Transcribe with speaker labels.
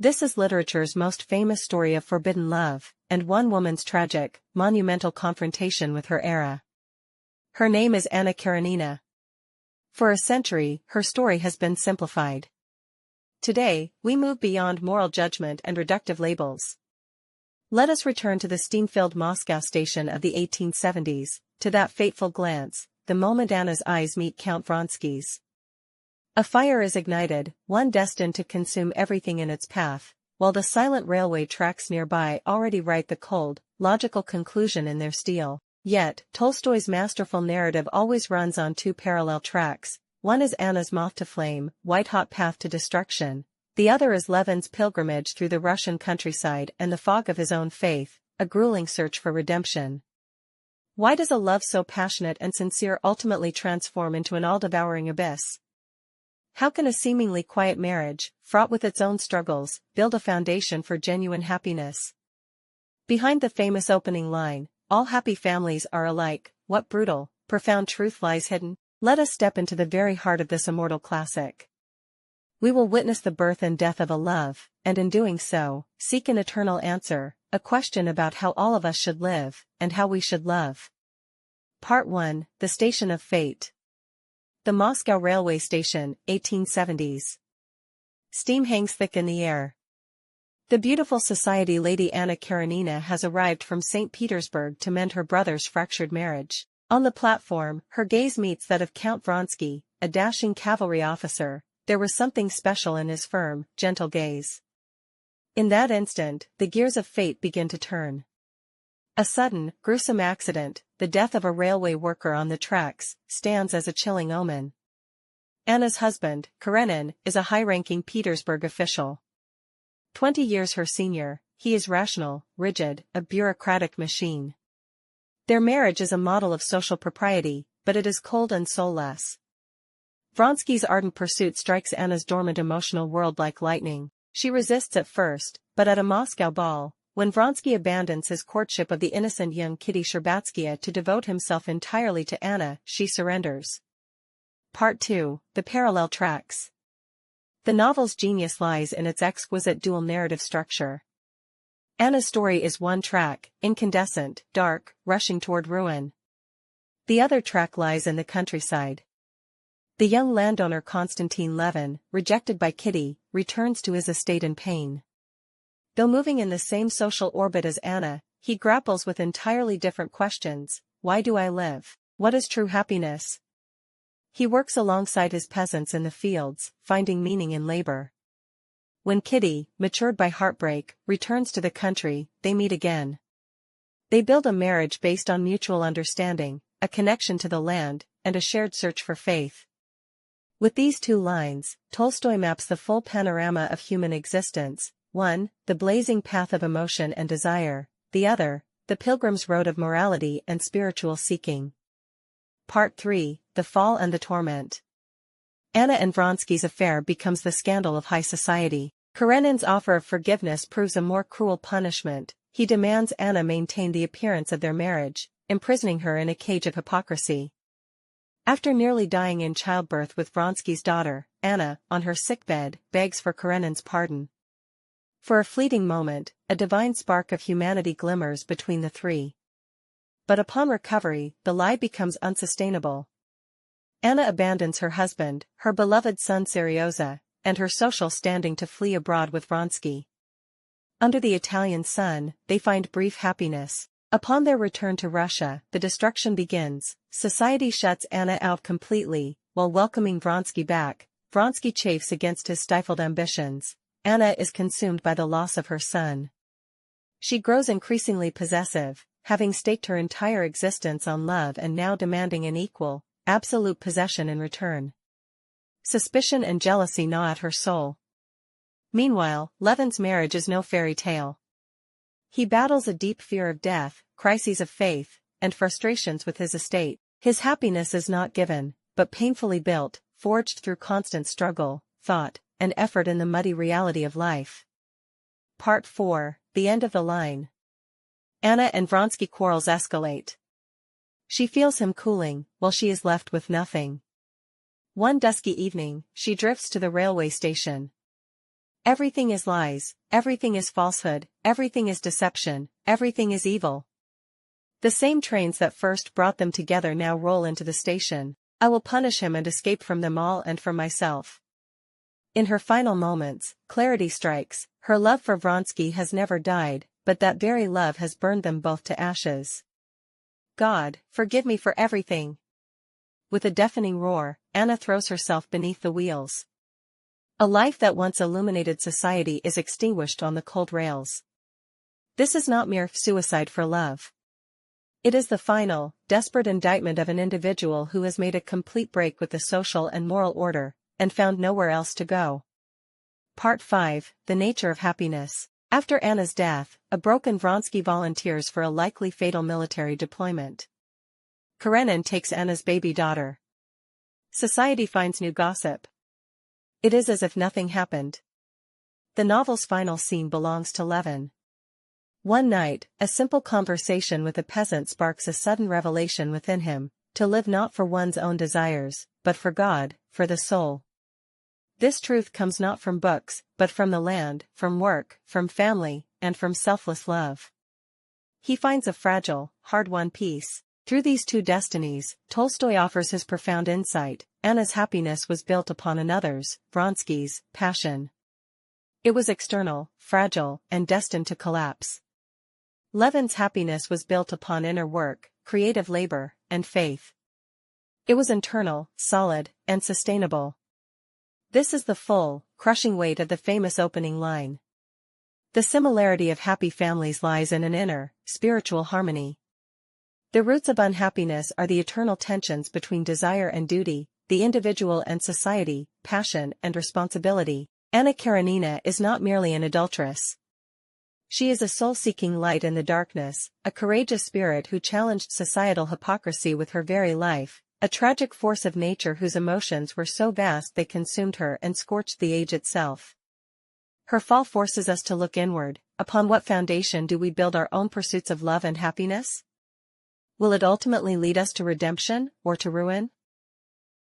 Speaker 1: This is literature's most famous story of forbidden love, and one woman's tragic, monumental confrontation with her era. Her name is Anna Karenina. For a century, her story has been simplified. Today, we move beyond moral judgment and reductive labels. Let us return to the steam-filled Moscow station of the 1870s, to that fateful glance, the moment Anna's eyes meet Count Vronsky's. A fire is ignited, one destined to consume everything in its path, while the silent railway tracks nearby already write the cold, logical conclusion in their steel. Yet, Tolstoy's masterful narrative always runs on two parallel tracks. One is Anna's moth to flame, white-hot path to destruction. The other is Levin's pilgrimage through the Russian countryside and the fog of his own faith, a grueling search for redemption. Why does a love so passionate and sincere ultimately transform into an all-devouring abyss? How can a seemingly quiet marriage, fraught with its own struggles, build a foundation for genuine happiness? Behind the famous opening line, "All happy families are alike," what brutal, profound truth lies hidden? Let us step into the very heart of this immortal classic. We will witness the birth and death of a love, and in doing so, seek an eternal answer, a question about how all of us should live, and how we should love. Part 1, The Station of Fate. The Moscow Railway Station, 1870s. Steam hangs thick in the air. The beautiful society lady Anna Karenina has arrived from St. Petersburg to mend her brother's fractured marriage. On the platform, her gaze meets that of Count Vronsky, a dashing cavalry officer. There was something special in his firm, gentle gaze. In that instant, the gears of fate begin to turn. A sudden, gruesome accident, the death of a railway worker on the tracks, stands as a chilling omen. Anna's husband, Karenin, is a high-ranking Petersburg official. 20 years her senior, he is rational, rigid, a bureaucratic machine. Their marriage is a model of social propriety, but it is cold and soulless. Vronsky's ardent pursuit strikes Anna's dormant emotional world like lightning. She resists at first, but at a Moscow ball, when Vronsky abandons his courtship of the innocent young Kitty Sherbatskaya to devote himself entirely to Anna, she surrenders. Part 2, The Parallel Tracks. The novel's genius lies in its exquisite dual narrative structure. Anna's story is one track, incandescent, dark, rushing toward ruin. The other track lies in the countryside. The young landowner Konstantin Levin, rejected by Kitty, returns to his estate in pain. Though moving in the same social orbit as Anna, he grapples with entirely different questions. Why do I live? What is true happiness? He works alongside his peasants in the fields, finding meaning in labor. When Kitty, matured by heartbreak, returns to the country, they meet again. They build a marriage based on mutual understanding, a connection to the land, and a shared search for faith. With these two lines, Tolstoy maps the full panorama of human existence. One, the blazing path of emotion and desire, the other, the pilgrim's road of morality and spiritual seeking. Part 3, The Fall and the Torment. Anna and Vronsky's affair becomes the scandal of high society. Karenin's offer of forgiveness proves a more cruel punishment. He demands Anna maintain the appearance of their marriage, imprisoning her in a cage of hypocrisy. After nearly dying in childbirth with Vronsky's daughter, Anna, on her sickbed, begs for Karenin's pardon. For a fleeting moment, a divine spark of humanity glimmers between the three. But upon recovery, the lie becomes unsustainable. Anna abandons her husband, her beloved son Seryoza, and her social standing to flee abroad with Vronsky. Under the Italian sun, they find brief happiness. Upon their return to Russia, the destruction begins. Society shuts Anna out completely, while welcoming Vronsky back. Vronsky chafes against his stifled ambitions. Anna is consumed by the loss of her son. She grows increasingly possessive, having staked her entire existence on love and now demanding an equal, absolute possession in return. Suspicion and jealousy gnaw at her soul. Meanwhile, Levin's marriage is no fairy tale. He battles a deep fear of death, crises of faith, and frustrations with his estate. His happiness is not given, but painfully built, forged through constant struggle, thought, and effort in the muddy reality of life. Part 4, The End of the Line. Anna and Vronsky quarrels escalate. She feels him cooling, while she is left with nothing. One dusky evening, she drifts to the railway station. Everything is lies, everything is falsehood, everything is deception, everything is evil. The same trains that first brought them together now roll into the station. I will punish him and escape from them all and from myself. In her final moments, clarity strikes. Her love for Vronsky has never died, but that very love has burned them both to ashes. God, forgive me for everything. With a deafening roar, Anna throws herself beneath the wheels. A life that once illuminated society is extinguished on the cold rails. This is not mere suicide for love. It is the final, desperate indictment of an individual who has made a complete break with the social and moral order, and found nowhere else to go. Part 5, The Nature of Happiness. After Anna's death, a broken Vronsky volunteers for a likely fatal military deployment. Karenina takes Anna's baby daughter. Society finds new gossip. It is as if nothing happened. The novel's final scene belongs to Levin. One night, a simple conversation with a peasant sparks a sudden revelation within him, to live not for one's own desires, but for God, for the soul. This truth comes not from books, but from the land, from work, from family, and from selfless love. He finds a fragile, hard-won peace. Through these two destinies, Tolstoy offers his profound insight. Anna's happiness was built upon another's, Vronsky's, passion. It was external, fragile, and destined to collapse. Levin's happiness was built upon inner work, creative labor, and faith. It was internal, solid, and sustainable. This is the full, crushing weight of the famous opening line. The similarity of happy families lies in an inner, spiritual harmony. The roots of unhappiness are the eternal tensions between desire and duty, the individual and society, passion and responsibility. Anna Karenina is not merely an adulteress. She is a soul-seeking light in the darkness, a courageous spirit who challenged societal hypocrisy with her very life, a tragic force of nature whose emotions were so vast they consumed her and scorched the age itself. Her fall forces us to look inward. Upon what foundation do we build our own pursuits of love and happiness? Will it ultimately lead us to redemption, or to ruin?